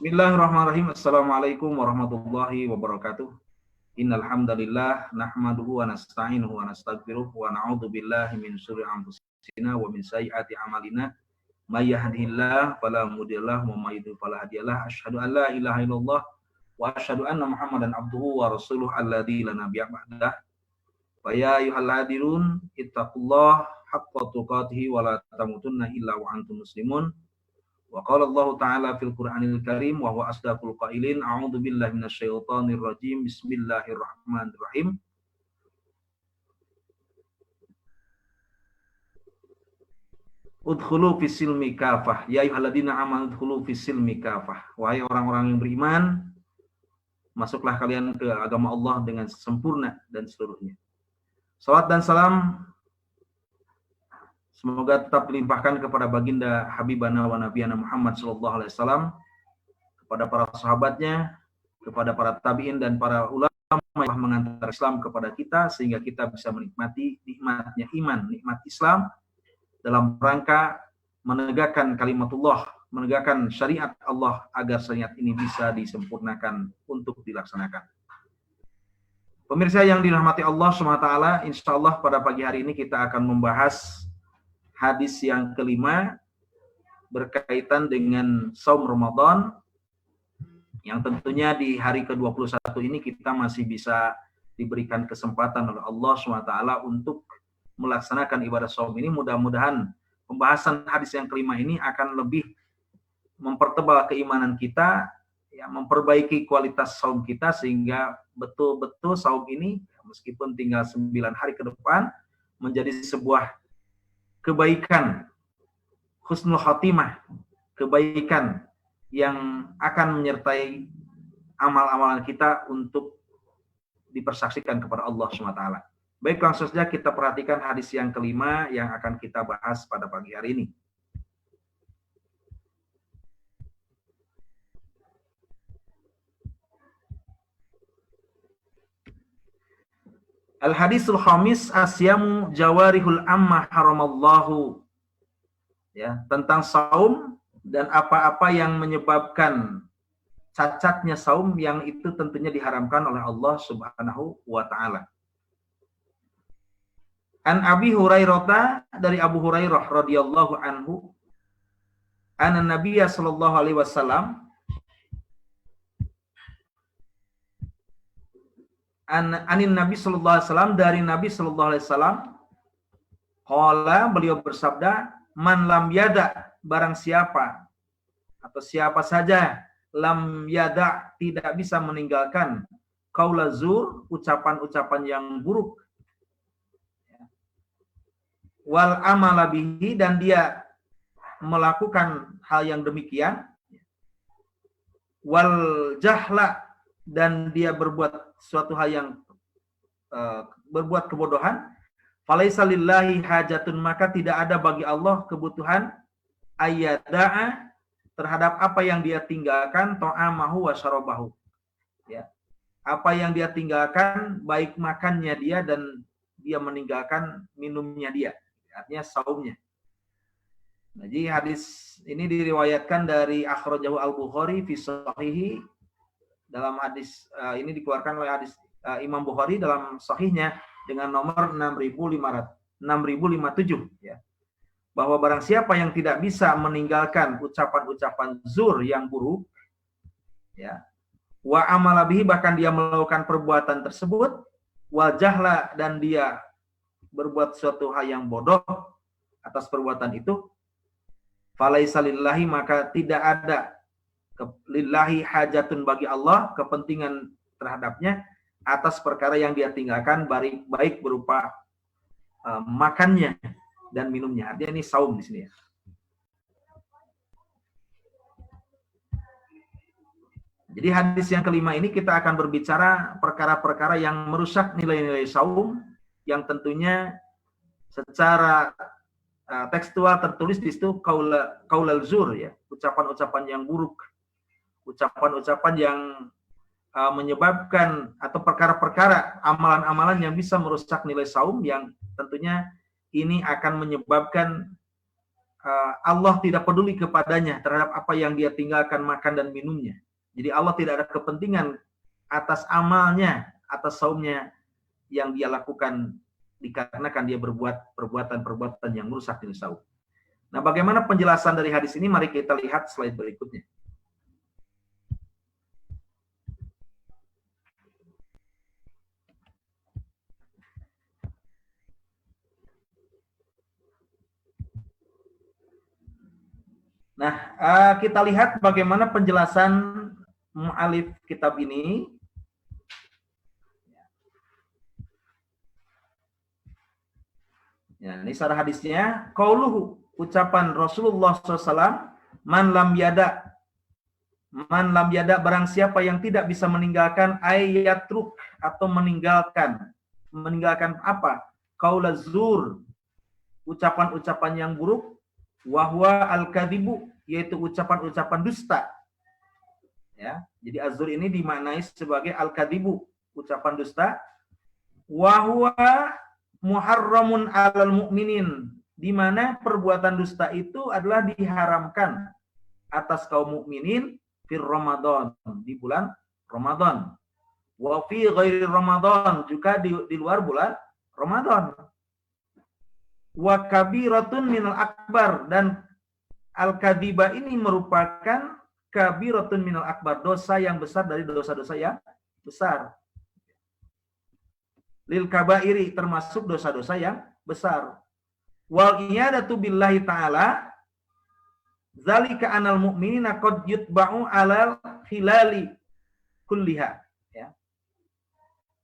Bismillahirrahmanirrahim. Assalamualaikum warahmatullahi wabarakatuh. Innal hamdalillah nahmaduhu wa nasta'inuhu wa nastaghfiruh wa na'udzu billahi min syururi anfusina wa min sayyiati a'malina. May yahdihillahu fala mudhillalah wa may yudhlil fala hadiyalah. Asyhadu an la ilaha illallah wa asyhadu anna Muhammadan abduhu wa rasuluh alladzi la nabiyya ba'dah. Wa ya ayyuhalladzina ittaqullaha haqqa tuqatih wa la tamutunna illa wa antum muslimun. Wa qala Allah Ta'ala fil Qur'anil Karim wa huwa asdaqul qailin. A'udzu billahi minasyaitonir rajim. Bismillahirrahmanirrahim. Udkhulu fis silmi kafah. Ya ayyuhalladzina amanu udkhulu fis silmi kafah. Wahai orang-orang yang beriman, masuklah kalian ke agama Allah dengan sempurna dan seluruhnya. Salawat dan salam semoga tetap dilimpahkan kepada baginda Habibana wa Nabiyana Muhammad sallallahu alaihi wasallam, kepada para sahabatnya, kepada para tabi'in dan para ulama yang mengantar Islam kepada kita sehingga kita bisa menikmati nikmatnya iman, nikmat Islam dalam rangka menegakkan kalimatullah, menegakkan syariat Allah agar syariat ini bisa disempurnakan untuk dilaksanakan. Pemirsa yang dirahmati Allah SWT, insyaallah pada pagi hari ini kita akan membahas hadis yang kelima berkaitan dengan saum Ramadan, yang tentunya di hari ke-21 ini kita masih bisa diberikan kesempatan oleh Allah SWT untuk melaksanakan ibadah saum ini. Mudah-mudahan pembahasan hadis yang kelima ini akan lebih mempertebal keimanan kita, ya, memperbaiki kualitas saum kita sehingga betul-betul saum ini meskipun tinggal 9 hari ke depan menjadi sebuah kebaikan, husnul khatimah, kebaikan yang akan menyertai amal-amalan kita untuk dipersaksikan kepada Allah SWT. Baik, langsung saja kita perhatikan hadis yang kelima yang akan kita bahas pada pagi hari ini. Al-hadisul khamis, asyamu jawarihul amma haramallahu. Ya, tentang saum dan apa-apa yang menyebabkan cacatnya saum yang itu tentunya diharamkan oleh Allah Subhanahu wa taala. An Abi Hurairah, dari Abu Hurairah radhiyallahu anhu, anna Nabiyya sallallahu alaihi wasallam anin Nabi sallallahu alaihi wasallam, dari Nabi sallallahu alaihi wasallam, qala, beliau bersabda, man lam yada, barang siapa atau siapa saja, lam yada, tidak bisa meninggalkan, qaula zur, ucapan-ucapan yang buruk, wal amala bihi, dan dia melakukan hal yang demikian, wal jahla, dan dia berbuat suatu hal yang berbuat kebodohan, falaisa lillahi hajatun, maka tidak ada bagi Allah kebutuhan, ayyada'a, terhadap apa yang dia tinggalkan, ta'amahu wa syarabahu, ya, apa yang dia tinggalkan baik makannya dia dan dia meninggalkan minumnya dia, artinya saumnya. Jadi hadis ini diriwayatkan dari akhrajahu Al-Bukhari fi sahihi, dalam hadis ini dikeluarkan oleh hadis Imam Bukhari dalam sahihnya dengan nomor 6057, ya, bahwa barang siapa yang tidak bisa meninggalkan ucapan-ucapan zur yang buruk, ya, wa amala bihi, bahkan dia melakukan perbuatan tersebut, wal jahla, dan dia berbuat suatu hal yang bodoh atas perbuatan itu, falaisa lillahi, maka tidak ada lillahi hajatun, bagi Allah kepentingan terhadapnya atas perkara yang dia tinggalkan, baik berupa makannya dan minumnya. Artinya ini saum di sini, ya. Jadi hadis yang kelima ini kita akan berbicara perkara-perkara yang merusak nilai-nilai saum, yang tentunya secara tekstual tertulis di situ qaulal zur, ya, ucapan-ucapan yang buruk, ucapan-ucapan yang menyebabkan, atau perkara-perkara, amalan-amalan yang bisa merusak nilai saum, yang tentunya ini akan menyebabkan Allah tidak peduli kepadanya terhadap apa yang dia tinggalkan makan dan minumnya. Jadi Allah tidak ada kepentingan atas amalnya, atas saumnya yang dia lakukan dikarenakan dia berbuat perbuatan-perbuatan yang merusak nilai saum. Nah, bagaimana penjelasan dari hadis ini? Mari kita lihat slide berikutnya. Nah, kita lihat bagaimana penjelasan mu'alif kitab ini. Ya, ini sarah hadisnya. Qauluhu, ucapan Rasulullah SAW, man lam yada barang siapa yang tidak bisa meninggalkan ayatruk atau meninggalkan apa? Qaula zur, ucapan-ucapan yang buruk, wahwa al-kadhibu, yaitu ucapan-ucapan dusta. Ya, jadi azur ini dimaknai sebagai al-kadhibu, ucapan dusta. Wahwa muharramun alal mu'minin, di mana perbuatan dusta itu adalah diharamkan atas kaum mukminin fir Ramadan, di bulan Ramadan. Wa fi ghairi Ramadan, juga di luar bulan Ramadan. Wa kabiratun minal akbar, dan al-kadhiba ini merupakan kabiratun minal akbar, dosa yang besar dari dosa-dosa yang besar. Lil kabairi, termasuk dosa-dosa yang besar. Wal iyadatu billahi ta'ala zalika anal mu'minina qad yutba'u alal khilali kulliha, ya.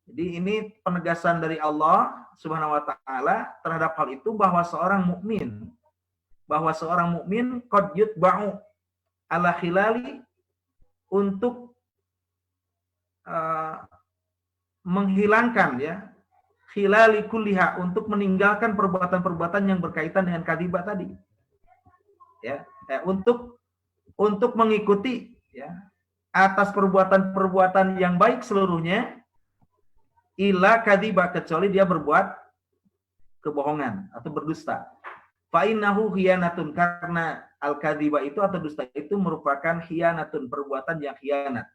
Jadi ini penegasan dari Allah Subhanahu wa taala terhadap hal itu, bahwa seorang mukmin qad yutba'u ala khilali, untuk menghilangkan, ya, khilali kulliha, untuk meninggalkan perbuatan-perbuatan yang berkaitan dengan kadhibah tadi, ya, untuk mengikuti, ya, atas perbuatan-perbuatan yang baik seluruhnya, ila kadhibah, kecuali dia berbuat kebohongan atau berdusta. Fa innahu khiyanatun, karena al-kadhibah itu atau dusta itu merupakan khiyanatun, perbuatan yang khianat.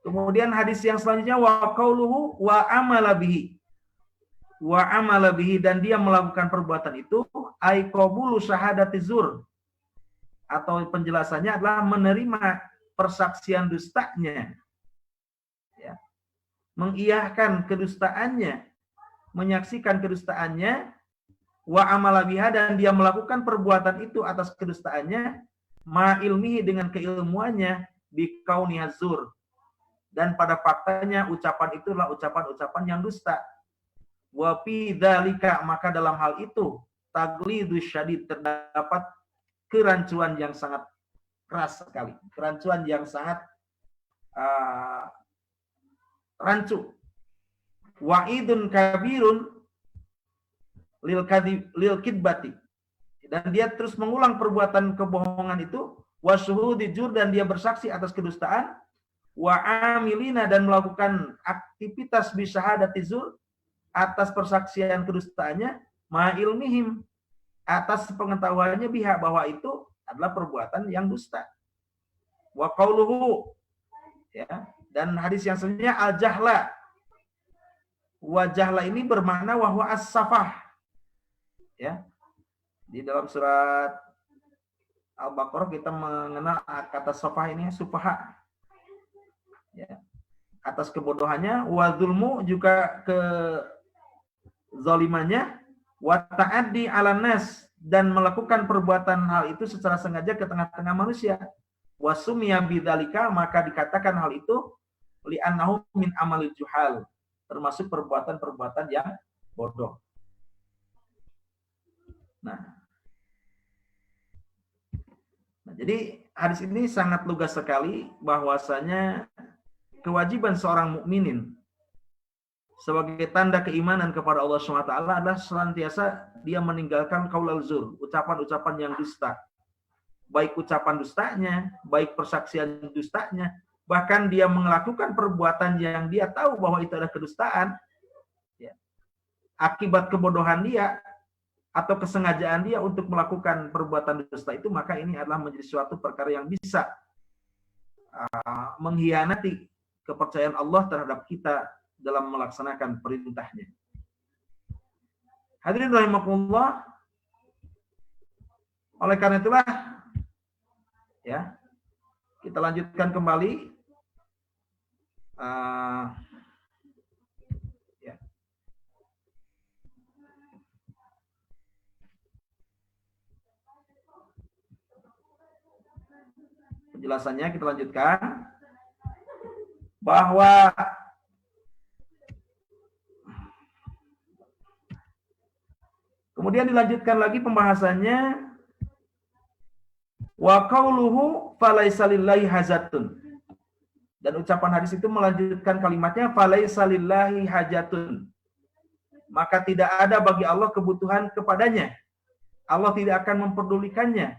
Kemudian hadis yang selanjutnya, wa qauluhu wa amala bihi. Wa amala bihi, dan dia melakukan perbuatan itu, ai qabulu syahadati zur, atau penjelasannya adalah menerima persaksian dustanya, ya, mengiyahkan kedustaannya, menyaksikan kedustaannya, wa amala biha, dan dia melakukan perbuatan itu atas kedustaannya, ma ilmihi, dengan keilmuannya, bi kauni zur, dan pada faktanya ucapan itulah ucapan-ucapan yang dusta. Wa fi dzalika, maka dalam hal itu, taglidus syadid, terdapat kerancuan yang sangat keras sekali, kerancuan yang sangat rancu. Wa'idun kabirun lil kidbati, dan dia terus mengulang perbuatan kebohongan itu, wa syuhudi jur, dan dia bersaksi atas kedustaan, wa amilina, dan melakukan aktivitas bisyahadati zur, atas persaksian kedustaannya, ma ilmihim, atas pengetahuannya biha, bahwa itu adalah perbuatan yang dusta. Wa qauluhu, ya, dan hadis yang selanjutnya al-jahla. Wa jahla ini bermakna wahwa as-safah, ya. Di dalam surat Al-Baqarah kita mengenal kata safah ini sufaha, ya, atas kebodohannya. Wa zulmu, juga kezalimannya. Wa ta'addi 'alan nas, dan melakukan perbuatan hal itu secara sengaja ke tengah-tengah manusia. Wa sumiya bidzalika, maka dikatakan hal itu li'annahu min amalil juhal, termasuk perbuatan-perbuatan yang bodoh. Nah, jadi hadis ini sangat lugas sekali, bahwasanya kewajiban seorang mukminin sebagai tanda keimanan kepada Allah SWT adalah senantiasa dia meninggalkan qaulul zur, ucapan-ucapan yang dusta. Baik ucapan dustanya, baik persaksian dustanya, bahkan dia melakukan perbuatan yang dia tahu bahwa itu adalah kedustaan, ya, akibat kebodohan dia, atau kesengajaan dia untuk melakukan perbuatan dusta itu, maka ini adalah menjadi suatu perkara yang bisa mengkhianati kepercayaan Allah terhadap kita dalam melaksanakan perintahnya. Hadirin rahimakumullah, oleh karena itulah ya, kita lanjutkan kembali ya. Penjelasannya kita lanjutkan bahwa kemudian dilanjutkan lagi pembahasannya, wa qauluhu falaisa lillahi hajatun. Dan ucapan hadis itu melanjutkan kalimatnya falaisa lillahi hajatun. Maka tidak ada bagi Allah kebutuhan kepadanya. Allah tidak akan memperdulikannya.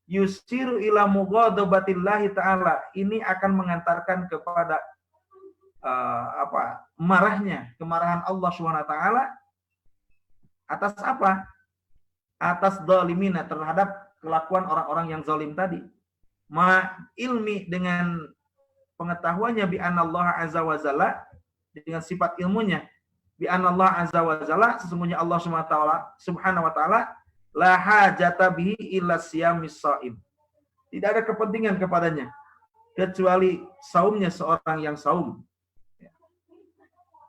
Yusiru ila mughadabatillahi ta'ala. Ini akan mengantarkan kepada kemarahan Allah Subhanahu wa taala atas apa? Atas zalimina, terhadap kelakuan orang-orang yang zalim tadi. Ma ilmi, dengan pengetahuannya, bi anallaha azza wa jalla, dengan sifat ilmunya, bi anallaha azza wa jalla, sesungguhnya Allah Subhanahu wa taala la hajata bihi illa siyamis shaim. Tidak ada kepentingan kepadanya kecuali saumnya seorang yang saum.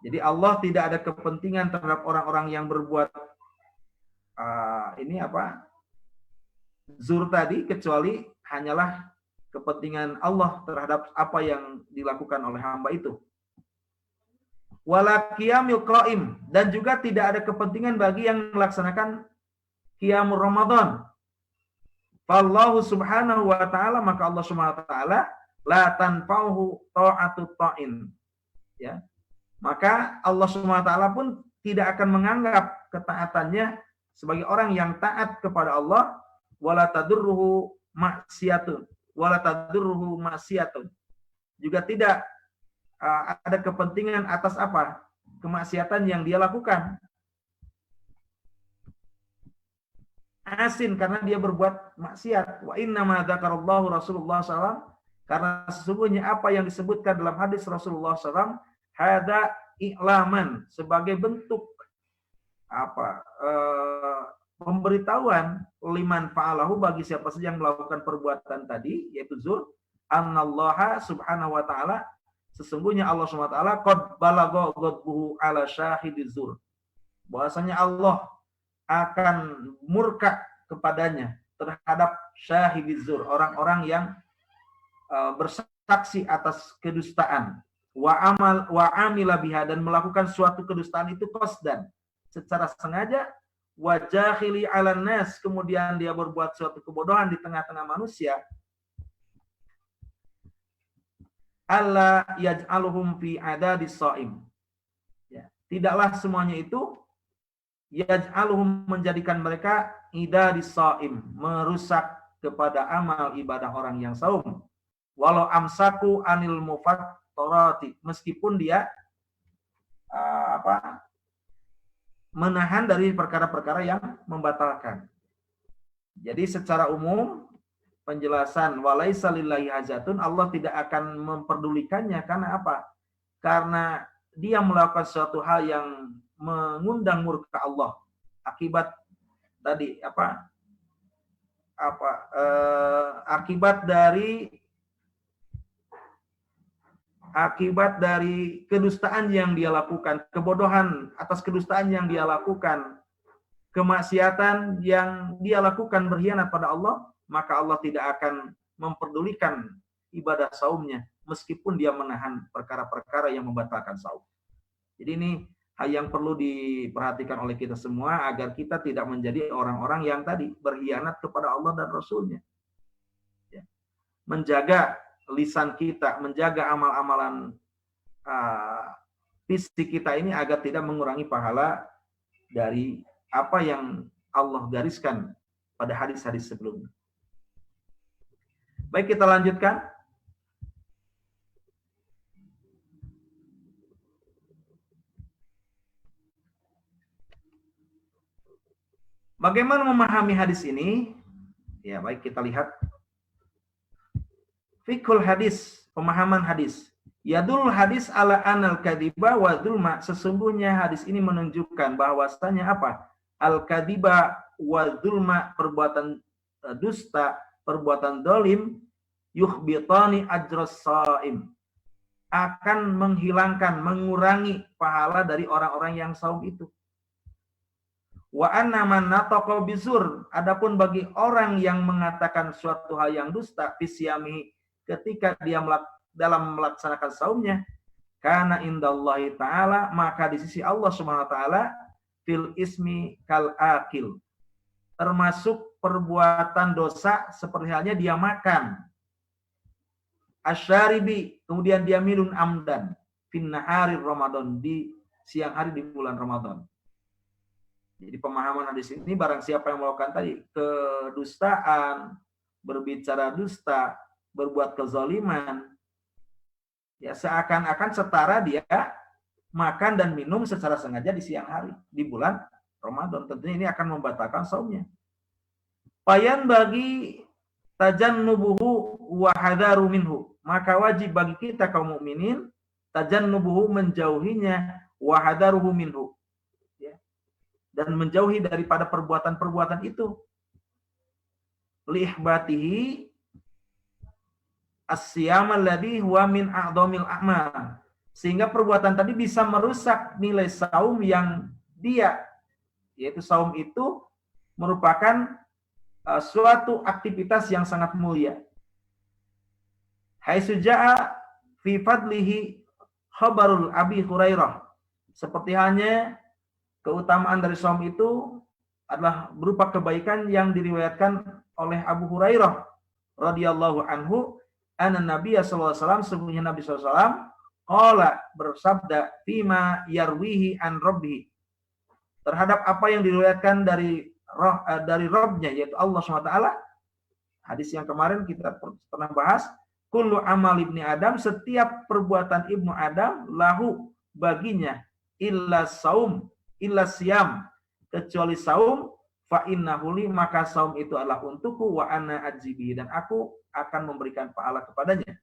Jadi Allah tidak ada kepentingan terhadap orang-orang yang berbuat zur tadi, kecuali hanyalah kepentingan Allah terhadap apa yang dilakukan oleh hamba itu. Wala qiyamul qaim, dan juga tidak ada kepentingan bagi yang melaksanakan qiyamul Ramadan. Fallahu subhanahu wa ta'ala, maka Allah subhanahu wa ta'ala la tanfa'uhu ta'atut ta'in. Ya. Maka Allah subhanahu wa ta'ala pun tidak akan menganggap ketaatannya sebagai orang yang taat kepada Allah, wala tadurruhu maksiatun, wala tadurruhu maksiatun. Juga tidak ada kepentingan atas apa? Kemaksiatan yang dia lakukan. Asin, karena dia berbuat maksiat. Wa inna ma dzakarallahu Rasulullah SAW, karena sesungguhnya apa yang disebutkan dalam hadis Rasulullah SAW, hada i'laman, sebagai bentuk pemberitahuan liman fa'alahu, bagi siapa saja yang melakukan perbuatan tadi, yaitu zur, annallaha subhanahu wa ta'ala, sesungguhnya Allah subhanahu wa ta'ala qad balagha ghadbuhu ala syahidiz zur, bahwasanya Allah akan murka kepadanya terhadap syahidiz zur, orang-orang yang bersaksi atas kedustaan, wa amila biha, dan melakukan suatu kedustaan itu qasdan, secara sengaja, wa jahili 'alan nas, kemudian dia berbuat suatu kebodohan di tengah-tengah manusia, alla yaj'aluhum fi adadis shaim. Ya, tidaklah semuanya itu yaj'aluhum, menjadikan mereka idadis shaim, merusak kepada amal ibadah orang yang saum. Walau amsaku anil mufattarati, meskipun dia menahan dari perkara-perkara yang membatalkan. Jadi secara umum penjelasan walaisa lillahi hajatun, Allah tidak akan memperdulikannya, karena apa? Karena dia melakukan suatu hal yang mengundang murka Allah akibat tadi akibat dari kedustaan yang dia lakukan, kebodohan atas kedustaan yang dia lakukan, kemaksiatan yang dia lakukan, berkhianat pada Allah, maka Allah tidak akan memperdulikan ibadah saumnya meskipun dia menahan perkara-perkara yang membatalkan saum. Jadi ini hal yang perlu diperhatikan oleh kita semua agar kita tidak menjadi orang-orang yang tadi berkhianat kepada Allah dan Rasulnya. Ya. Menjaga lisan kita, menjaga amal-amalan fisik kita ini agar tidak mengurangi pahala dari apa yang Allah gariskan pada hadis-hadis sebelumnya. Baik, kita lanjutkan. Bagaimana memahami hadis ini? Ya, baik, kita lihat fiqhul hadis, pemahaman hadis. Yadul hadis ala anal kadiba wa dzulma. Sesungguhnya hadis ini menunjukkan bahwasanya apa? Al kadiba wa dzulma, perbuatan dusta, perbuatan dolim, yukhbitani ajras shaim, akan menghilangkan, mengurangi pahala dari orang-orang yang saum itu. Wa anna man nataqa bizur, adapun bagi orang yang mengatakan suatu hal yang dusta fisyami, ketika dia dalam melaksanakan saumnya, kana indallahi ta'ala, maka di sisi Allah Subhanahu wa taala, fil ismi kal akil, termasuk perbuatan dosa seperti halnya dia makan. Asyaribi, kemudian dia minum amdan fin nahari Ramadan, di siang hari di bulan Ramadan. Jadi pemahaman hadis ini, barang siapa yang melakukan tadi kedustaan, berbicara dusta, berbuat kezaliman, ya seakan-akan setara dia makan dan minum secara sengaja di siang hari di bulan Ramadan. Tentunya ini akan membatalkan saumnya. Payan bagi tajannubuhu wa hadaru minhu, maka wajib bagi kita kaum mukminin tajannubuhu, menjauhinya, wa hadaruhu minhu, dan menjauhi daripada perbuatan-perbuatan itu. Liihbatihi as-siyam alladhi huwa min a'dhamil a'mal, sehingga perbuatan tadi bisa merusak nilai saum yang dia, yaitu saum itu merupakan suatu aktivitas yang sangat mulia. Haitsu jaa fi fadlihi khabarul Abi Hurairah, seperti halnya keutamaan dari saum itu adalah berupa kebaikan yang diriwayatkan oleh Abu Hurairah radhiyallahu anhu, anna Nabiy sallallahu alaihi wasallam, sesungguhnya Nabi sallallahu alaihi wasallam qala, bersabda, fima yarwihi an rabbih, terhadap apa yang diriwayatkan dari Rabb-nya, yaitu Allah SWT. Hadis yang kemarin kita pernah bahas, kullu amal ibni Adam, setiap perbuatan ibnu Adam, lahu, baginya, illa saum, illa siyam, kecuali saum, fa innahu li, maka saum itu adalah untukku, wa ana ajibi, dan aku akan memberikan pahala kepadanya.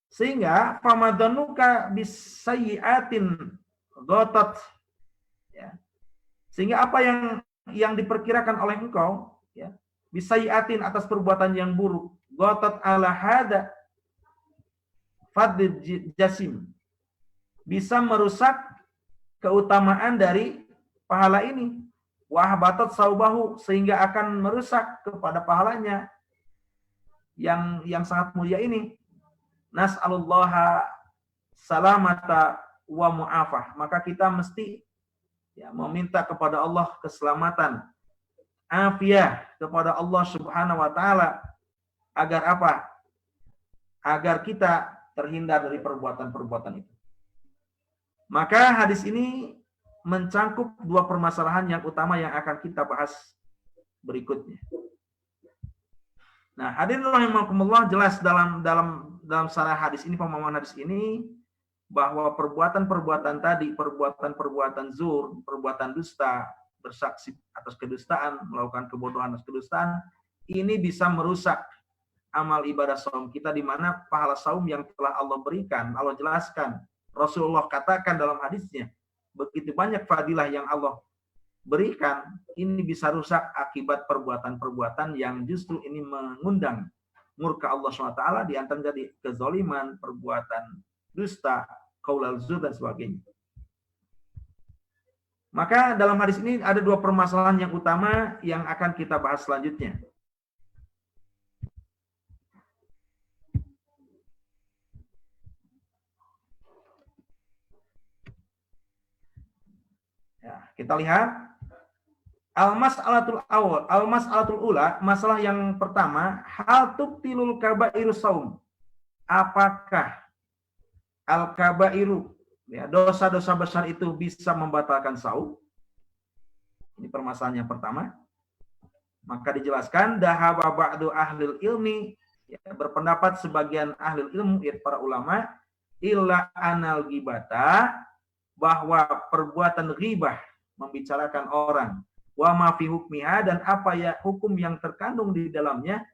Sehingga famadanuka bisayyiatin ghatat, ya. Sehingga apa yang diperkirakan oleh engkau, ya, bisayyiatin, atas perbuatan yang buruk, ghatat ala hada fadl jasim, bisa merusak keutamaan dari pahala ini, wahbatat saubahu, sehingga akan merusak kepada pahalanya yang sangat mulia ini. Nas'alullaha salamata wa mu'afah, maka kita mesti meminta kepada Allah keselamatan, afiah kepada Allah Subhanahu wa taala, agar apa? Agar kita terhindar dari perbuatan-perbuatan itu. Maka hadis ini mencangkup dua permasalahan yang utama yang akan kita bahas berikutnya. Nah, hadirin rahimakumullah, jelas dalam sarah hadis ini, pemahaman hadis ini, bahwa perbuatan-perbuatan tadi, perbuatan-perbuatan zur, perbuatan dusta, bersaksi atas kedustaan, melakukan kebodohan atas kedustaan, ini bisa merusak amal ibadah saum kita, di mana pahala saum yang telah Allah berikan, Allah jelaskan, Rasulullah katakan dalam hadisnya, begitu banyak fadilah yang Allah berikan, ini bisa rusak akibat perbuatan-perbuatan yang justru ini mengundang murka Allah SWT, di antara jadi kezaliman, perbuatan dusta, qaulal zur, dan sebagainya. Maka dalam hadis ini ada dua permasalahan yang utama yang akan kita bahas selanjutnya. Ya, kita lihat al-mas'alatul awal, al-mas'alatul ula, masalah yang pertama, hal tubtilul kabairu saum. Apakah al-kabairu, ya, dosa-dosa besar itu bisa membatalkan saum? Ini permasalahan yang pertama. Maka dijelaskan, dahaba ba'du ahlil ilmi, ya, berpendapat sebagian ahli ilmu, ya, para ulama, illa anal ghibata, bahwa perbuatan ghibah, membicarakan orang. Wa ma fi hukmiha, dan apa ya hukum yang terkandung di dalamnya,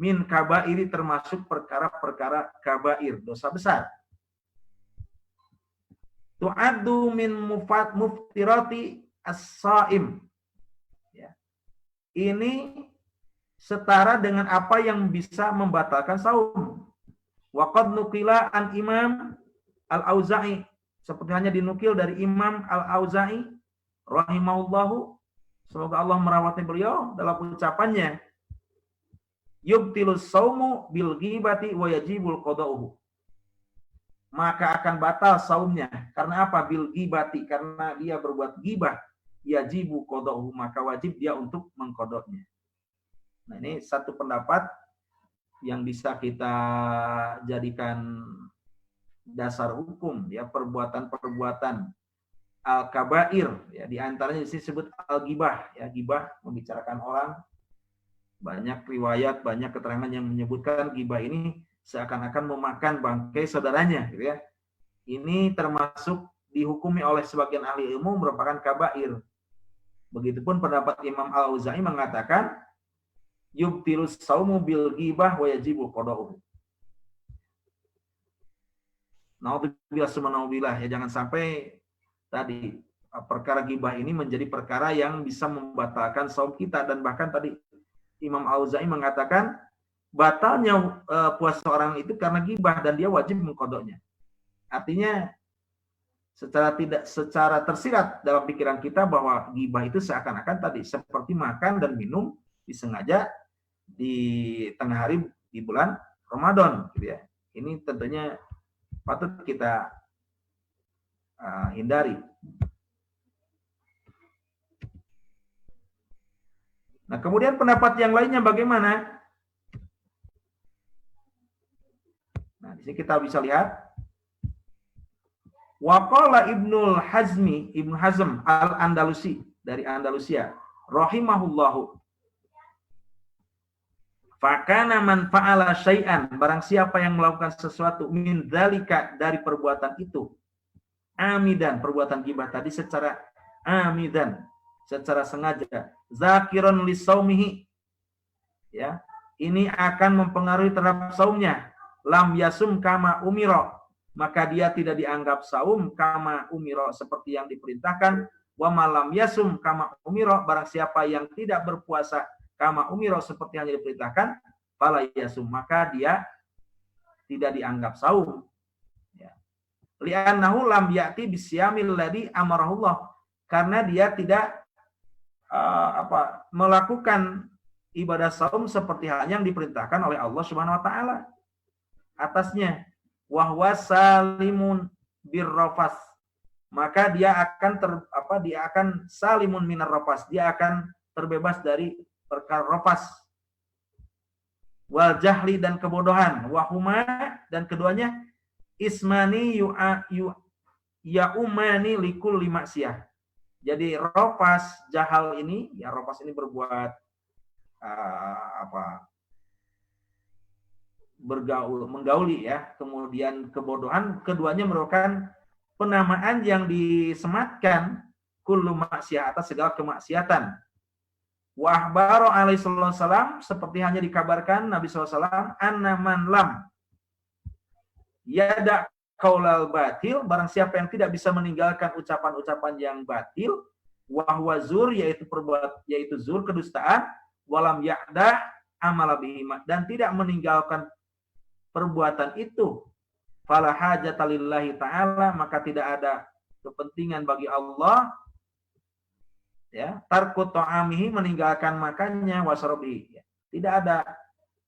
min kabairi, termasuk perkara-perkara kabair, dosa besar. Tu'addu min muftirati as-saim. Ya. Ini setara dengan apa yang bisa membatalkan saum. Wa qad nuqila an Imam Al-Auza'i, seperti hanya dinukil dari Imam Al-Auza'i rahimahullahu, semoga Allah merawati beliau, dalam ucapannya, yubtilus saumu bil ghibati wa yajibul qada'uhu. Maka akan batal saumnya. Karena apa? Bil ghibati, karena dia berbuat ghibah. Yajibu qada'uhu, maka wajib dia untuk mengqadanya. Nah, ini satu pendapat yang bisa kita jadikan dasar hukum, ya, perbuatan-perbuatan al-kabair, ya, di antaranya disebut al-ghibah, ya, ghibah, membicarakan orang. Banyak riwayat, banyak keterangan yang menyebutkan ghibah ini seakan-akan memakan bangkai saudaranya, gitu ya. Ini termasuk dihukumi oleh sebagian ahli ilmu merupakan kabair. Begitupun pendapat Imam Al-Auza'i mengatakan yubtilus saumu bil ghibah wa yajibu qada'uhu. Naudzubillah, ya, jangan sampai tadi perkara ghibah ini menjadi perkara yang bisa membatalkan saum kita. Dan bahkan tadi Imam Al-Auza'i mengatakan batalnya puasa orang itu karena ghibah dan dia wajib mengqadanya. Artinya secara tersirat dalam pikiran kita bahwa ghibah itu seakan-akan tadi seperti makan dan minum disengaja di tengah hari di bulan Ramadan, gitu ya. Ini tentunya patut kita hindari. Nah, kemudian pendapat yang lainnya bagaimana? Nah, di sini kita bisa lihat waqala Ibnu Hazm al-Andalusi, dari Andalusia, rahimahullahu, fakana man fa'ala syai'an, barang siapa yang melakukan sesuatu min dzalika, dari perbuatan itu, amidan, perbuatan ghibah tadi secara amidan, secara sengaja, zakiron li saumihi, ya, ini akan mempengaruhi terhadap saumnya, lam yasum kama umiro, maka dia tidak dianggap saum kama umiro, seperti yang diperintahkan. Wa malam yasum kama umiro, barang siapa yang tidak berpuasa kama umiro, seperti yang diperintahkan, fala yasum, maka dia tidak dianggap saum, ya. Li'annahu lam ya'ti bisyamil ladzi amarahullah, karena dia tidak melakukan ibadah saum seperti halnya yang diperintahkan oleh Allah Subhanahu wa taala atasnya. Wahwa salimun birrafas, maka dia akan salimun minar rafas, dia akan terbebas dari perkara rafas, wal jahli, dan kebodohan, wahuma, dan keduanya ismani ya'umani likulli maksiyah. Jadi rafas, jahal ini, ya, rafas ini berbuat menggauli, ya, kemudian kebodohan, keduanya merupakan penamaan yang disematkan kullu maksiyah, atas segala kemaksiatan. Wa akhbaro alaihi wasallam, seperti hanya dikabarkan Nabi SAW, anna man lam yada qaulal batil, barang siapa yang tidak bisa meninggalkan ucapan-ucapan yang batil, wa huwa zur, yaitu zur, kedustaan, walam ya'da amala bihi, dan tidak meninggalkan perbuatan itu, fala hajata lillahi ta'ala, maka tidak ada kepentingan bagi Allah, ya, tarku ta'amihi, meninggalkan makannya, wasrobihi, ya. Tidak ada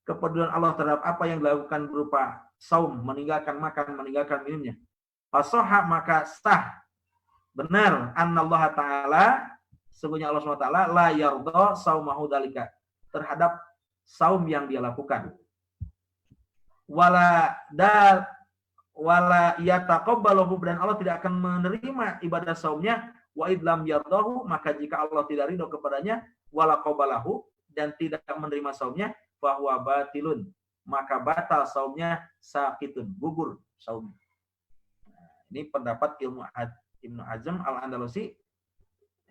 kepedulian Allah terhadap apa yang dilakukan berupa saum, meninggalkan makan, meninggalkan minumnya. Fasoha, maka sah, benar, annallaha ta'ala, sesungguhnya Allah SWT la yardha saumahu dalika, terhadap saum yang dia lakukan. Wala yataqabbaluhu, dan Allah tidak akan menerima ibadah saumnya. Wa idlam yardahu, maka jika Allah tidak ridho kepadanya, wala qabalahu, dan tidak menerima saumnya, bahwa batilun, maka batal saumnya, sakitun, gugur saumnya. Ini pendapat Ibnu Hazm al-Andalusi,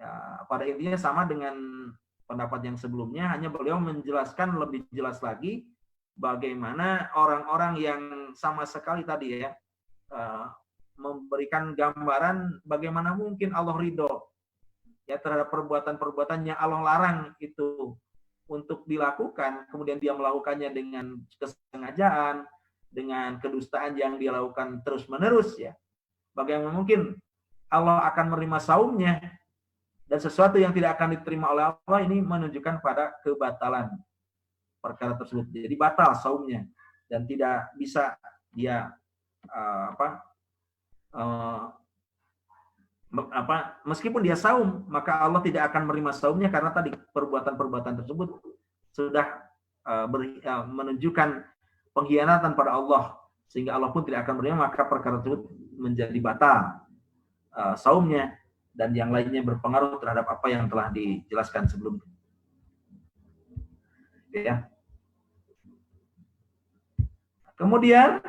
Ya, pada intinya sama dengan pendapat yang sebelumnya, hanya beliau menjelaskan lebih jelas lagi bagaimana orang-orang yang sama sekali tadi ya memberikan gambaran bagaimana mungkin Allah ridho ya terhadap perbuatan-perbuatan yang Allah larang itu untuk dilakukan, kemudian dia melakukannya dengan kesengajaan, dengan kedustaan yang dia lakukan terus-menerus ya. Bagaimana mungkin Allah akan menerima saumnya, dan sesuatu yang tidak akan diterima oleh Allah ini menunjukkan pada kebatalan perkara tersebut. Jadi batal saumnya dan tidak bisa dia meskipun dia saum, maka Allah tidak akan menerima saumnya karena tadi perbuatan-perbuatan tersebut sudah menunjukkan pengkhianatan pada Allah, sehingga Allah pun tidak akan menerima, maka perkara tersebut menjadi batal saumnya, dan yang lainnya berpengaruh terhadap apa yang telah dijelaskan sebelumnya. Ya. Kemudian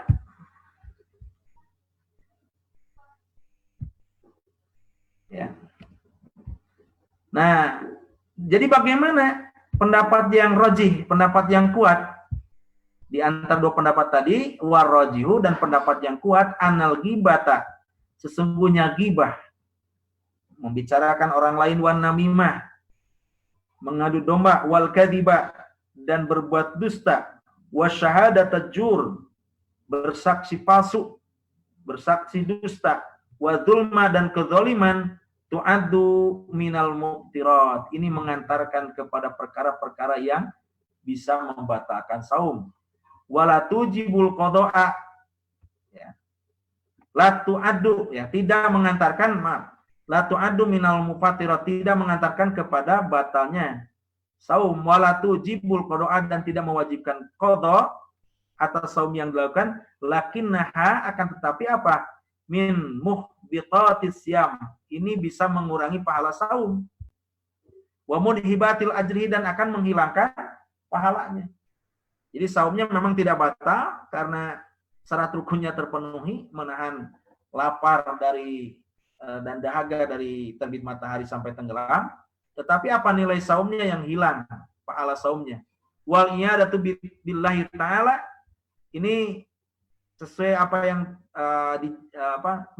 ya. Nah, jadi bagaimana pendapat yang rajih, pendapat yang kuat di antara dua pendapat tadi, warrajihu, dan pendapat yang kuat anal ghibata, sesungguhnya ghibah, membicarakan orang lain, wan namimah, mengadu domba, wal kadhiba, dan berbuat dusta, wasyahadata jur, bersaksi palsu, bersaksi dusta, wa dzulma, dan kezaliman, tu'addu minal muqtirat, ini mengantarkan kepada perkara-perkara yang bisa membatalkan saum. Wala tujibul qada'a, ya. La tu'addu, ya, tidak mengantarkan, maaf, la tu'addu minal mufattirat, tidak mengantarkan kepada batalnya saum. Wala tujibul qada'a, dan tidak mewajibkan qada atas saum yang dilakukan. Lakinnaha, akan tetapi apa? Min muhbitatis syam, ini bisa mengurangi pahala saum. Wa mudhibatil ajri, dan akan menghilangkan pahalanya. Jadi saumnya memang tidak batal karena syarat rukunnya terpenuhi, menahan lapar dari dan dahaga dari terbit matahari sampai tenggelam. Tetapi apa nilai saumnya yang hilang, pahala saumnya? Wal iyadatu billahi ta'ala, ini sesuai apa yang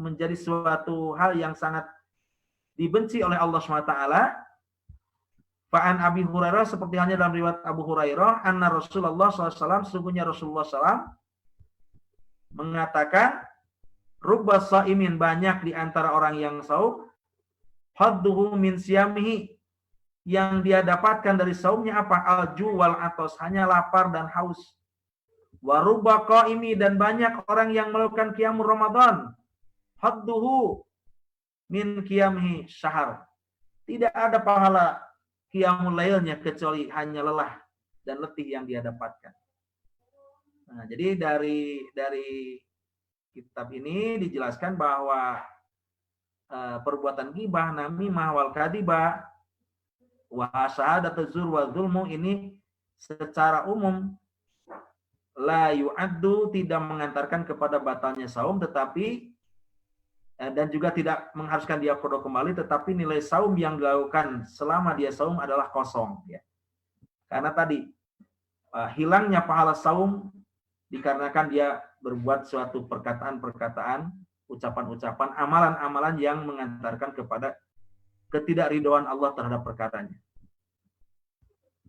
menjadi suatu hal yang sangat dibenci oleh Allah SWT. Fa'an Abi Hurairah, seperti halnya dalam riwayat Abu Hurairah, anna Rasulullah SAW, sesungguhnya Rasulullah SAW mengatakan, rubba sa'imin, banyak di antara orang yang saum, hadduhu min siyamihi, yang dia dapatkan dari saumnya apa? Alju wal atos, hanya lapar dan haus. Wa rubba qa'imi, dan banyak orang yang melakukan qiyamul Ramadan, hadduhu min qiyamihi syahar, tidak ada pahala qiyamul lailnya kecuali hanya lelah dan letih yang dia dapatkan. Nah, jadi dari kitab ini dijelaskan bahwa perbuatan ghibah, namimah, wal kadhiba, wa syahadatu zur wa dzulmu, ini secara umum la yu'addu, tidak mengantarkan kepada batalnya saum, tetapi dan juga tidak mengharuskan dia qada kembali, tetapi nilai saum yang dilakukan selama dia saum adalah kosong, ya. Karena tadi hilangnya pahala saum dikarenakan dia berbuat suatu perkataan-perkataan, ucapan-ucapan, amalan-amalan yang mengantarkan kepada ketidakridhoan Allah terhadap perkataannya.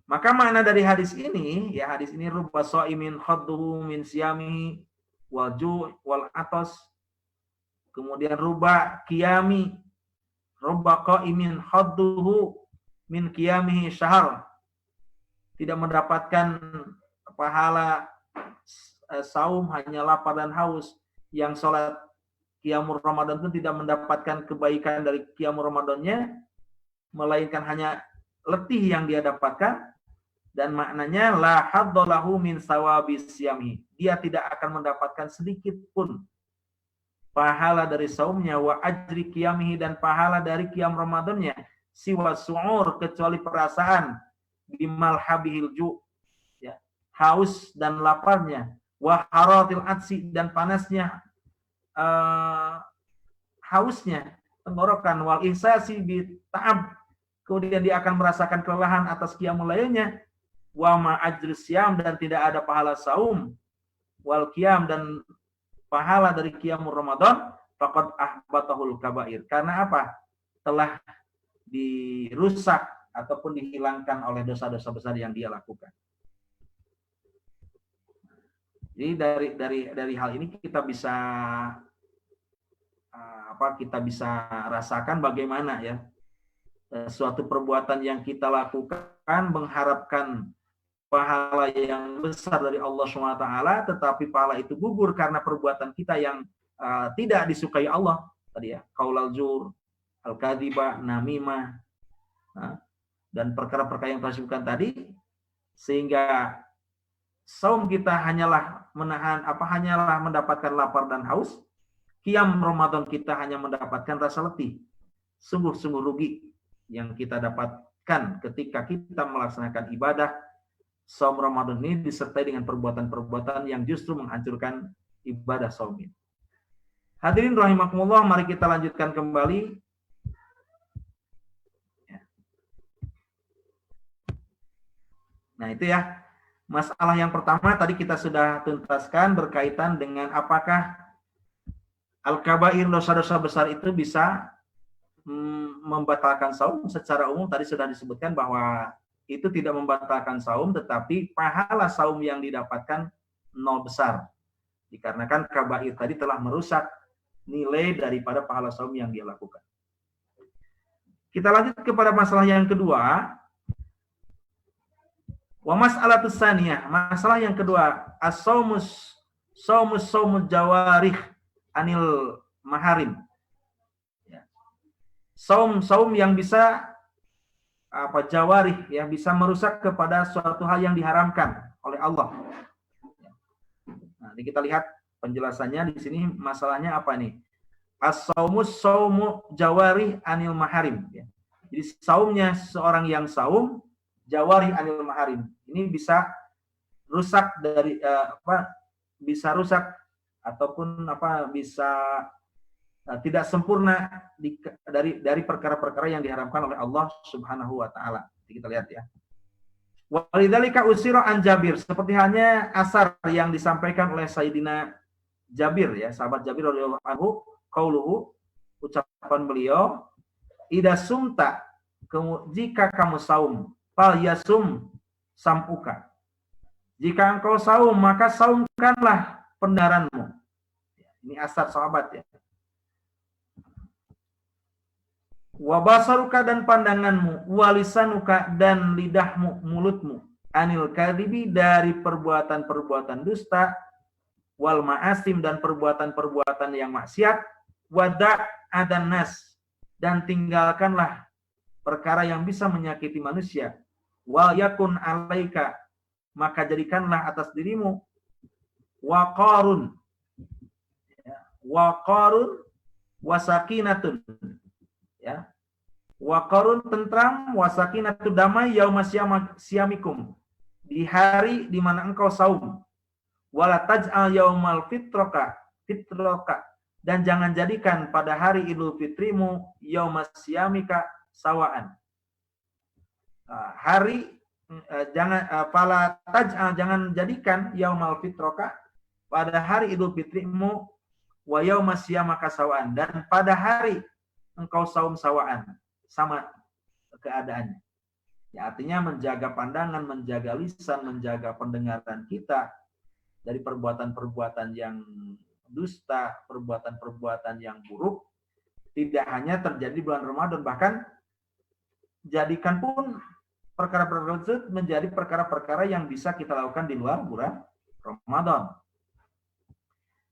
Maka makna dari hadis ini, ya, hadis ini rubba shaimin khadduhu min siyamihi wal ju' wal atas. Kemudian rubba qiyami, rubba qaimin khadduhu min qiyamihi syahr, tidak mendapatkan pahala saum, hanya lapar dan haus. Yang sholat qiyamul Ramadan pun tidak mendapatkan kebaikan dari qiyamul Ramadannya, melainkan hanya letih yang dia dapatkan. Dan maknanya la haddalahu min sawabis siyami, dia tidak akan mendapatkan sedikit pun pahala dari saumnya, wa ajri qiyamihi, dan pahala dari qiyam Ramadannya, siwa su'ur, kecuali perasaan bimal habihil ju', ya, haus dan laparnya, wa haratil atsi, dan panasnya hausnya, tenggorokan, wal ihsasi bi ta'ab, kemudian dia akan merasakan kelelahan atas qiyamul lailnya, wa ma ajris syam, dan tidak ada pahala saum, wal qiyam, dan pahala dari qiyamul Ramadan, faqad ahbatahul kabair. Karena apa? Telah dirusak ataupun dihilangkan oleh dosa-dosa besar yang dia lakukan. Jadi dari hal ini kita bisa kita bisa rasakan bagaimana ya suatu perbuatan yang kita lakukan mengharapkan pahala yang besar dari Allah SWT, tetapi pahala itu gugur karena perbuatan kita yang tidak disukai Allah tadi ya, qaulal zur, al-kadhiba, namimah, dan perkara-perkara yang kita sebutkan tadi, sehingga saum kita hanyalah hanyalah mendapatkan lapar dan haus, qiyam Ramadan kita hanya mendapatkan rasa letih. Sungguh-sungguh rugi yang kita dapatkan ketika kita melaksanakan ibadah saum Ramadan ini disertai dengan perbuatan-perbuatan yang justru menghancurkan ibadah saum ini. Hadirin rahimakumullah, mari kita lanjutkan kembali. Nah, itu ya. Masalah yang pertama tadi kita sudah tuntaskan berkaitan dengan apakah al-kabair, dosa-dosa besar itu bisa membatalkan saum. Secara umum tadi sudah disebutkan bahwa itu tidak membatalkan saum, tetapi pahala saum yang didapatkan nol besar. Dikarenakan kabair tadi telah merusak nilai daripada pahala saum yang dia lakukan. Kita lanjut kepada masalah yang kedua. Wa mas'alatus tsaniyah, masalah yang kedua, as-saumus jawarih anil maharim. Ya. Saum yang bisa jawarih, yang bisa merusak kepada suatu hal yang diharamkan oleh Allah. Nah, ini kita lihat penjelasannya di sini, masalahnya apa nih? As-saumu jawarih anil maharim. Ya. Jadi saumnya seorang yang saum jawari anil maharim, ini bisa rusak dari bisa rusak ataupun bisa tidak sempurna dari perkara-perkara yang diharamkan oleh Allah Subhanahu wa taala. Kita lihat ya. Walidzalika usira an Jabir, seperti halnya asar yang disampaikan oleh Sayyidina Jabir ya, sahabat Jabir radhiyallahu anhu, qauluhu, ucapan beliau, idza sumta, jika kamu saum, fal yasum sampuka. Jika engkau saum, maka saumkanlah pendengaranmu. Ini asar sahabat ya. Wa basaruka, dan pandanganmu, walisanuka, dan lidahmu, mulutmu, anil kadhibi, dari perbuatan-perbuatan dusta, wal ma'asim, dan perbuatan-perbuatan yang maksiat, wada' adan nas, dan tinggalkanlah perkara yang bisa menyakiti manusia, wal yakun alaika, maka jadikanlah atas dirimu, waqarun, waqarun wasakinatun, ya, waqarun tentram, wasakinatu damai, yauma siyamikum, di hari di mana engkau saum, wala taj'al yaumal fitroka, dan jangan jadikan pada hari Idul Fitrimu yauma siyamika sawaan. Jangan jadikan yaumal fitroka, pada hari Idul Fitrimu, wa yauma siyamaka sawaan, dan pada hari engkau saum sawaan, sama keadaannya. Ya, artinya menjaga pandangan, menjaga lisan, menjaga pendengaran kita dari perbuatan-perbuatan yang dusta, perbuatan-perbuatan yang buruk, tidak hanya terjadi bulan Ramadan, bahkan jadikan pun perkara-perkara tersebut menjadi perkara-perkara yang bisa kita lakukan di luar bulan Ramadan.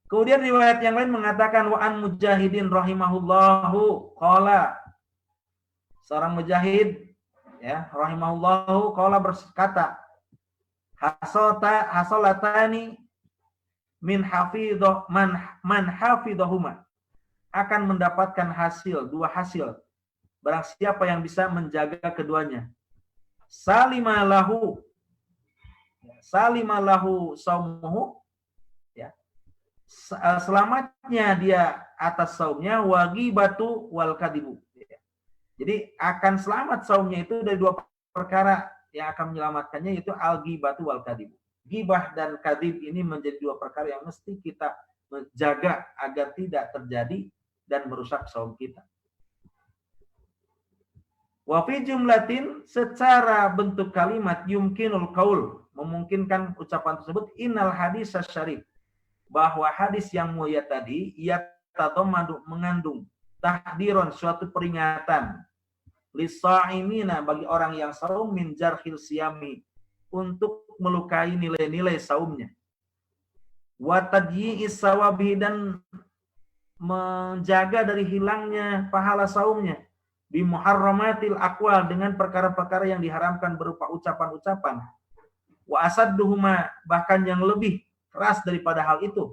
Kemudian riwayat yang lain mengatakan, wa an Mujahidin rahimahullahu qala, seorang mujahid ya rahimahullahu qala berkata, hasolatani min hafidho man hafidhahuma, akan mendapatkan dua hasil barang siapa yang bisa menjaga keduanya. Salimalahu saumuhu, ya, selamatnya dia atas saumnya wagibatu wal kadibu. Jadi akan selamat saumnya itu dari dua perkara yang akan menyelamatkannya, yaitu al-ghibatu wal kadibu. Gibah dan kadib ini menjadi dua perkara yang mesti kita jaga agar tidak terjadi dan merusak saum kita. Wa fi jumlatin, secara bentuk kalimat, yumkinul qaul, memungkinkan ucapan tersebut, innal hadis syarif, bahwa hadis yang mulia tadi ia mengandung tahdiron, suatu peringatan, lisa'imina, bagi orang yang saum, min jarhil siyami, untuk melukai nilai-nilai saumnya, wa tadyi'is sawabi, dan menjaga dari hilangnya pahala saumnya, bi muharramatil aqwal, dengan perkara-perkara yang diharamkan berupa ucapan-ucapan, wa asadduhuma, bahkan yang lebih keras daripada hal itu,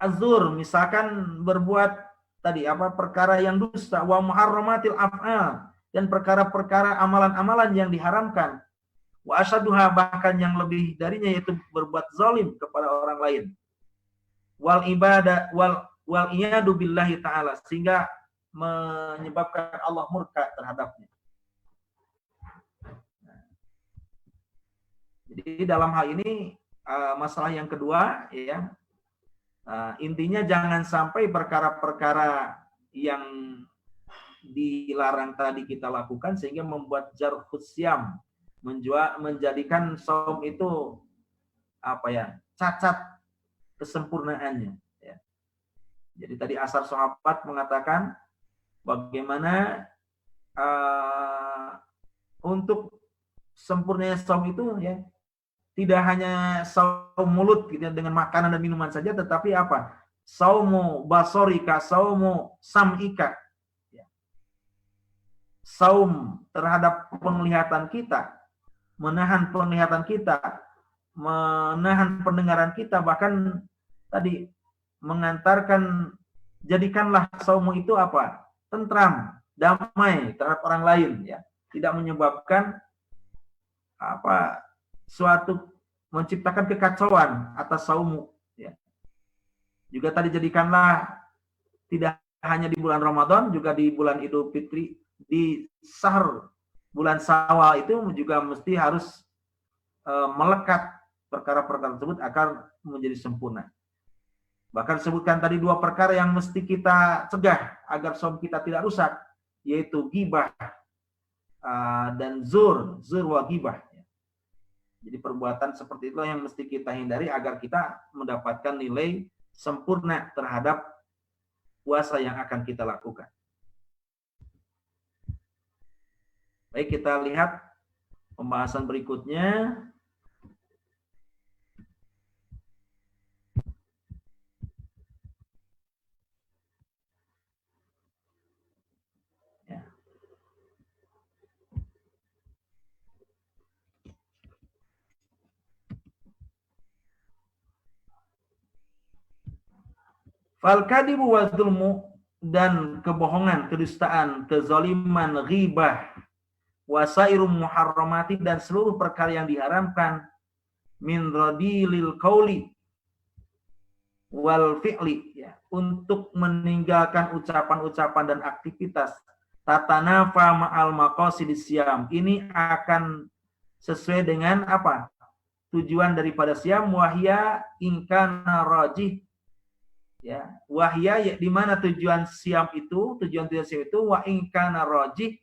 azur, misalkan berbuat tadi perkara yang dusta, wa muharramatil af'al, dan perkara-perkara amalan-amalan yang diharamkan, wa asadduha, bahkan yang lebih darinya, yaitu berbuat zalim kepada orang lain, wal ibadah wal iyadu billahi ta'ala, sehingga menyebabkan Allah murka terhadapnya. Jadi dalam hal ini masalah yang kedua, ya, intinya jangan sampai perkara-perkara yang dilarang tadi kita lakukan sehingga membuat jarhus syam, menjadikan saum itu cacat kesempurnaannya. Ya. Jadi tadi asar sahabat mengatakan bagaimana untuk sempurnanya saum itu, ya, tidak hanya saum mulut gitu, dengan makanan dan minuman saja, tetapi saumu basorika, saumu sam'ika, ya. Saum terhadap penglihatan kita, menahan penglihatan kita, menahan pendengaran kita, bahkan tadi mengantarkan, jadikanlah saumu itu tentram, damai terhadap orang lain, ya, tidak menyebabkan suatu menciptakan kekacauan atas saumu, ya. Juga tadi jadikanlah tidak hanya di bulan Ramadan, juga di bulan Idul Fitri, di sahur bulan Syawal itu juga mesti harus melekat perkara-perkara tersebut agar menjadi sempurna. Bahkan sebutkan tadi dua perkara yang mesti kita cegah agar saum kita tidak rusak, yaitu ghibah dan zur wa ghibah. Jadi perbuatan seperti itu yang mesti kita hindari agar kita mendapatkan nilai sempurna terhadap puasa yang akan kita lakukan. Baik, kita lihat pembahasan berikutnya. Fal kadibu wa dzulmu, dan kebohongan, kedustaan, kezaliman, ghibah, wasairum muharramati, dan seluruh perkara yang diharamkan, min radilil qauli wal fi'li, ya, untuk meninggalkan ucapan-ucapan dan aktivitas, tatanafa ma'al maqasidis siyam, ini akan sesuai dengan tujuan daripada siyam, wahya ingkana rajih, ya, wahya, ya, di mana tujuan siam itu, wa ingkana rajih,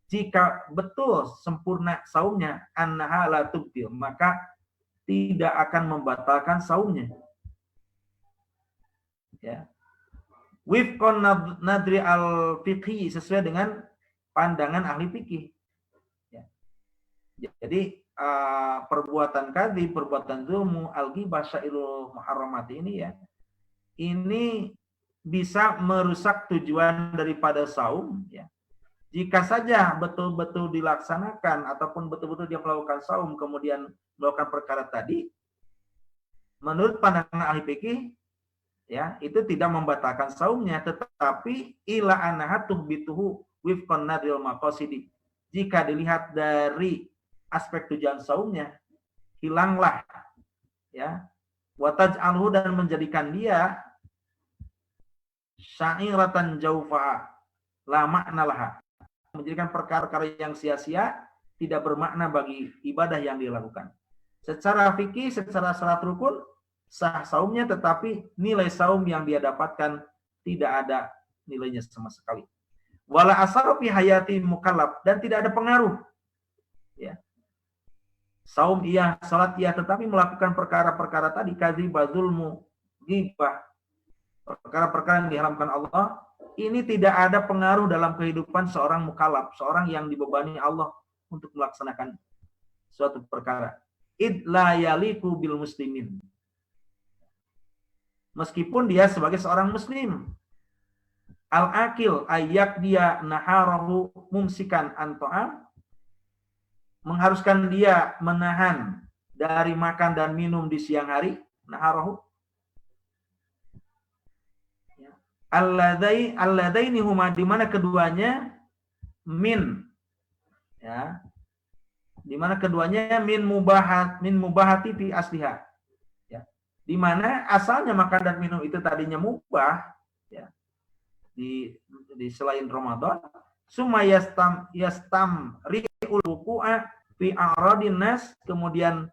jika betul sempurna saumnya, annaha la tubtil, maka tidak akan membatalkan saumnya, ya. Wifqan nadri al fiqhi, sesuai dengan pandangan ahli fikih, ya. Jadi perbuatan kadhib, perbuatan zulmu, al-ghibah, syairul muharramat ini, ya, ini bisa merusak tujuan daripada saum, ya. Jika saja betul-betul dilaksanakan ataupun betul-betul dia melakukan saum kemudian melakukan perkara tadi, menurut pandangan ahli fikih, ya, itu tidak membatalkan saumnya, tetapi ila annaha tuhbituhu wifqan nadril maqasidi, jika dilihat dari aspek tujuan saumnya, hilanglah, ya, wa taj'alhu dan menjadikan dia sya'iratan jaufa la makna laha, menjadikan perkara-perkara yang sia-sia tidak bermakna bagi ibadah yang dilakukan. Secara fikih, secara syarat rukun sah saumnya, tetapi nilai saum yang dia dapatkan tidak ada nilainya sama sekali. Wala asar fi hayati mukallaf, dan tidak ada pengaruh. Ya. Saum iya, salat iya, tetapi melakukan perkara-perkara tadi kadzibah, zulmu, ghibah, perkara-perkara yang diharamkan Allah, ini tidak ada pengaruh dalam kehidupan seorang mukallaf, seorang yang dibebani Allah untuk melaksanakan suatu perkara. Id la yaliku bil muslimin. Meskipun dia sebagai seorang muslim. Al-akil ayak dia naharahu mumsikan anto'am, mengharuskan dia menahan dari makan dan minum di siang hari. Naharahu. Alladaini huma, di mana keduanya min, ya, di mana keduanya min mubahati fi asliha, ya, di mana asalnya makan dan minum itu tadinya mubah, ya, di selain Ramadan. Summa yastam ri'ul wuqu'a fi a'radin nas, kemudian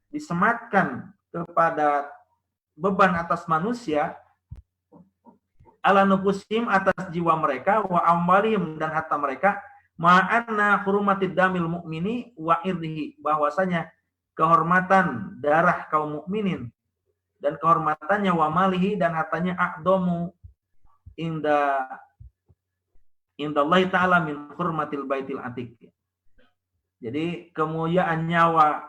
disematkan kepada beban atas manusia, ala nufusim, atas jiwa mereka, wa amwalihim, dan harta mereka, ma'anna hurumatid damil mu'mini wa irdihi, bahwasanya kehormatan darah kaum mukminin dan kehormatannya, wa malihi, dan hartanya, a'domu indallahi ta'ala min hurmatil baitil atiq. Jadi kemuliaan nyawa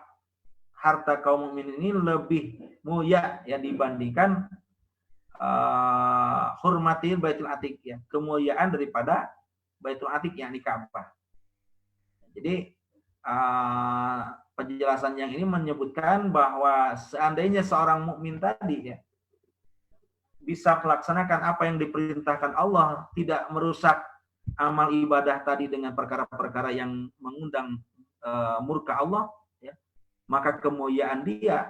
harta kaum mukminin ini lebih mulia ya dibandingkan hurmatil baitul atiq, ya, kemuliaan daripada baitul atiq yang di Ka'bah. Jadi penjelasan yang ini menyebutkan bahwa seandainya seorang mukmin tadi, ya, bisa melaksanakan apa yang diperintahkan Allah, tidak merusak amal ibadah tadi dengan perkara-perkara yang mengundang murka Allah, ya, maka kemuliaan dia,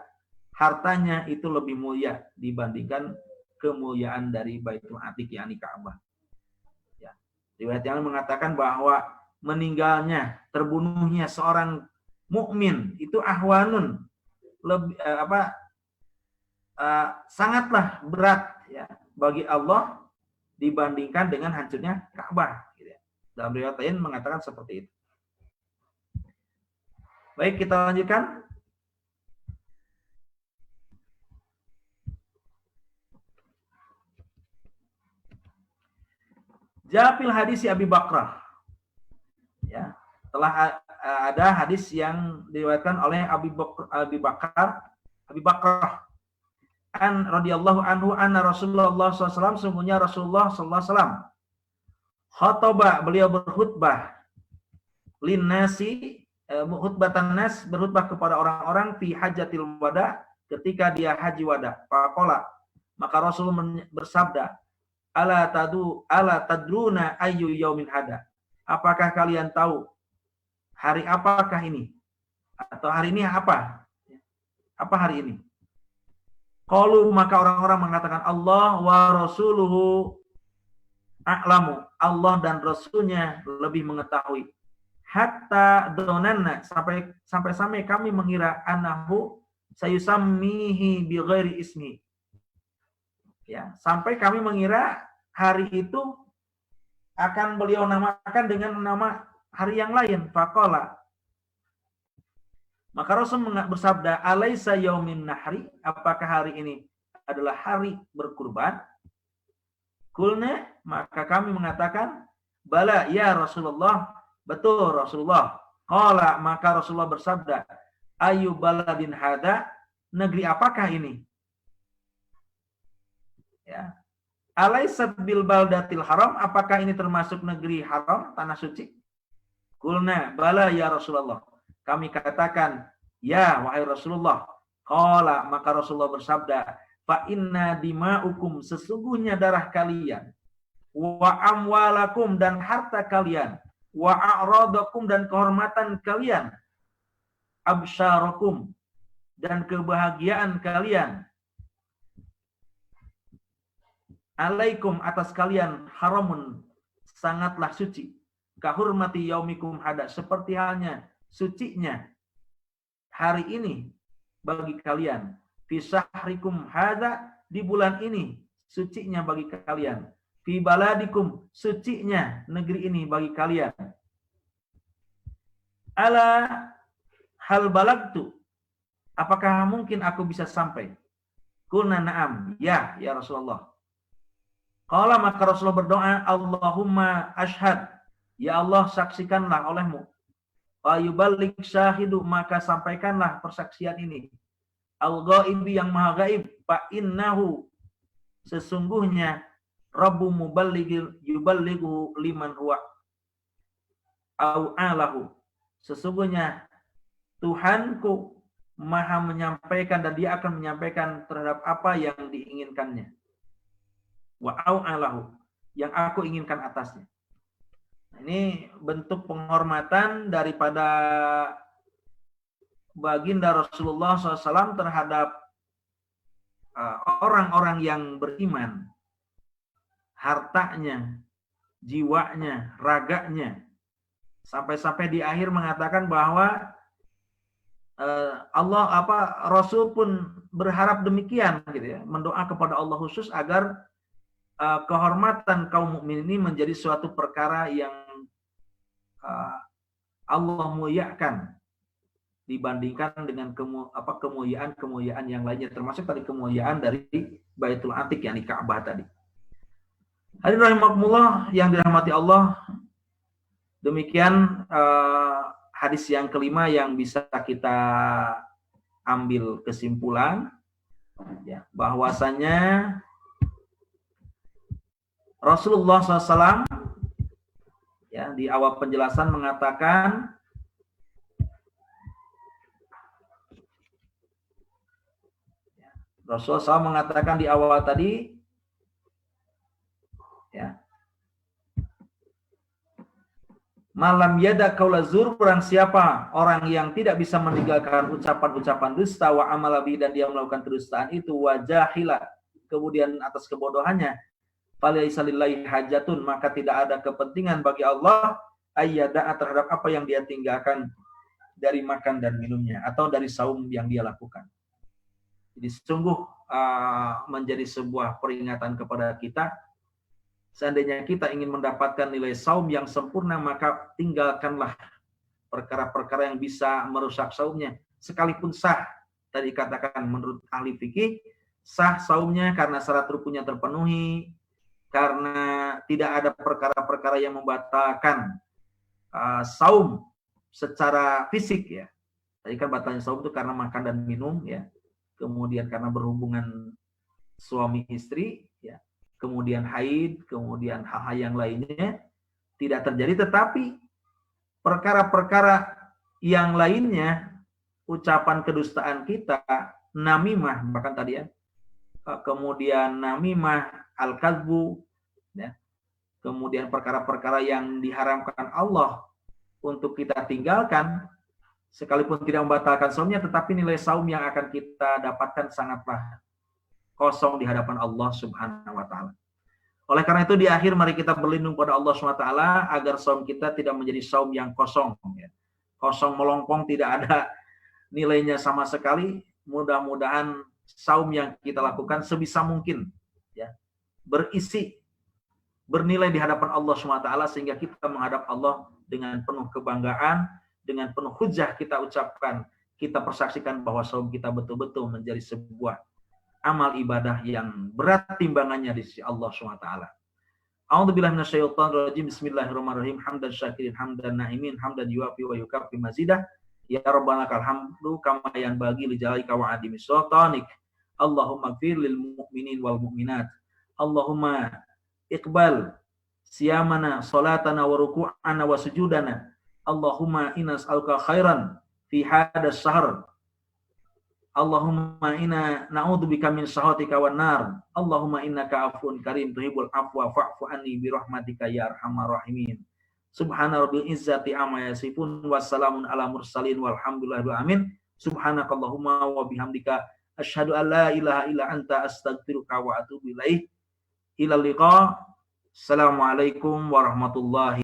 hartanya itu lebih mulia dibandingkan kemuliaan dari Baitul Atiq, yakni Ka'bah. Ya. Riwayat yang mengatakan bahwa meninggalnya, terbunuhnya seorang mukmin itu ahwanun, lebih sangatlah berat, ya, bagi Allah dibandingkan dengan hancurnya Ka'bah. Gitu ya. Dalam riwayat lain mengatakan seperti itu. Baik, kita lanjutkan. Jafil hadis Abi Bakrah. Ya, telah ada hadis yang diriwayatkan oleh Abi Bakrah an radhiyallahu anhu anna Rasulullah SAW, sungguhnya Rasulullah SAW khotbah, beliau berkhutbah, linnasi, khutbatan nas, berkhutbah kepada orang-orang fi hajatil wada, ketika dia haji wada. Faqala, maka Rasul bersabda, ala tadruna ayyu yaumin hada, apakah kalian tahu hari apakah ini, atau hari ini apa hari ini? Qalu, maka orang-orang mengatakan, Allah wa rasuluhu a'lamu, Allah dan Rasulnya lebih mengetahui. Hatta donanna, sampai kami mengira anahu sayusammihi bi ghairi ismi. Ya, sampai kami mengira hari itu akan beliau namakan dengan nama hari yang lain. Faqala, maka Rasul bersabda, alaisa yaumin nahri, apakah hari ini adalah hari berkurban? Kulna, maka kami mengatakan, bala ya Rasulullah, betul Rasulullah. Qala, maka Rasulullah bersabda, ayu baladin hada, negeri apakah ini? Ya. Alaisat bil baldatil haram, apakah ini termasuk negeri haram, tanah suci? Kulna, bala ya Rasulullah. Kami katakan, ya wahai Rasulullah. Qala, maka Rasulullah bersabda, fa inna dima'ukum, sesungguhnya darah kalian, wa amwalakum, dan harta kalian, wa a'radakum, dan kehormatan kalian, absyarakum, dan kebahagiaan kalian. Alaikum atas kalian haramun sangatlah suci. Kahurmati yaumikum hada, seperti halnya sucinya hari ini bagi kalian. Fi syahrikum hada, di bulan ini sucinya bagi kalian. Fi baladikum, sucinya negeri ini bagi kalian. Ala hal balagtu, apakah mungkin aku bisa sampai? Qulna na'am, ya Rasulullah. Qala, maka Rasulullah berdoa, Allahumma ashhad, ya Allah saksikanlah olehmu. Wa yuballigh syahidu, maka sampaikanlah persaksian ini. Al-ghaibi, yang maha gaib, fa innahu, sesungguhnya Rabbu muballighil yuballighu liman huwa au alahu, sesungguhnya Tuhanku maha menyampaikan dan dia akan menyampaikan terhadap apa yang diinginkannya. Wa au alahu, yang aku inginkan atasnya. Ini bentuk penghormatan daripada baginda Rasulullah SAW terhadap orang-orang yang beriman, hartanya, jiwanya, raganya, sampai-sampai di akhir mengatakan bahwa Rasul pun berharap demikian, gitu ya, mendoa kepada Allah khusus agar kehormatan kaum mukmin ini menjadi suatu perkara yang Allah muliakan dibandingkan dengan kemuliaan yang lainnya, termasuk tadi kemuliaan dari Baitul Atiq, yakni Ka'bah tadi. Hadirin rahimakumullah yang dirahmati Allah, demikian hadis yang kelima yang bisa kita ambil kesimpulan, ya, bahwasanya Rasulullah SAW ya di awal penjelasan mengatakan Rasulullah SAW mengatakan di awal tadi, ya, malam yada qaula zur, barang siapa orang yang tidak bisa meninggalkan ucapan-ucapan dusta, wa amalabi, dan dia melakukan kedustaan itu, wajahila, kemudian atas kebodohannya, falaisa lillahi hajatun, maka tidak ada kepentingan bagi Allah ayyada terhadap apa yang dia tinggalkan dari makan dan minumnya atau dari saum yang dia lakukan. Jadi sungguh menjadi sebuah peringatan kepada kita. Seandainya kita ingin mendapatkan nilai saum yang sempurna, maka tinggalkanlah perkara-perkara yang bisa merusak saumnya. Sekalipun sah, tadi katakan menurut ahli fikih, sah saumnya karena syarat rukunnya terpenuhi, karena tidak ada perkara-perkara yang membatalkan saum secara fisik, ya. Tadi kan batalnya saum itu karena makan dan minum, ya. Kemudian karena berhubungan suami istri, ya. Kemudian haid, kemudian hal-hal yang lainnya tidak terjadi, tetapi perkara-perkara yang lainnya, ucapan kedustaan kita, namimah, bahkan tadi ya, kemudian namimah, al-kadzbu, ya. Kemudian perkara-perkara yang diharamkan Allah untuk kita tinggalkan, sekalipun tidak membatalkan saumnya, tetapi nilai saum yang akan kita dapatkan sangatlah kosong di hadapan Allah Subhanahu wa taala. Oleh karena itu di akhir mari kita berlindung pada Allah Subhanahu wa taala agar saum kita tidak menjadi saum yang kosong, ya. Kosong melompong, tidak ada nilainya sama sekali. Mudah-mudahan saum yang kita lakukan sebisa mungkin, ya, berisi, bernilai di hadapan Allah Subhanahu wa taala, sehingga kita menghadap Allah dengan penuh kebanggaan, dengan penuh hujah kita ucapkan, kita persaksikan bahwa saum kita betul-betul menjadi sebuah amal ibadah yang berat timbangannya di sisi Allah SWT. A'udzubillahi minasyaitonir rajim. Bismillahirrahmanirrahim. Hamdan syakirin, hamdan na'imin, hamdan yuafi wa yukafi mazidah. Ya Rabbana lakal hamdu kama yanbaghi li jalalika wa adimi sultanik. Allahumma ighfir lil mu'minin wal mu'minat. Allahumma iqbal siyamana, salatana wa ruku'ana wa sujudana. Allahumma inna nas'aluka khairan fi hadas syahr. Allahumma inna na'udzubika min sakhatika wan nar. Allahumma innaka afuwun karim tuhibbul afwa fa'fu anni bi rahmatika ya arhamar rahimin. Subhana rabbil izzati amma yasifun, wassalamun ala mursalin walhamdulillahi amin. Subhanakallahumma wa bihamdika asyhadu an la ilaha illa anta astaghfiruka wa atubu ilaik. Ilal liqa. Assalamualaikum warahmatullahi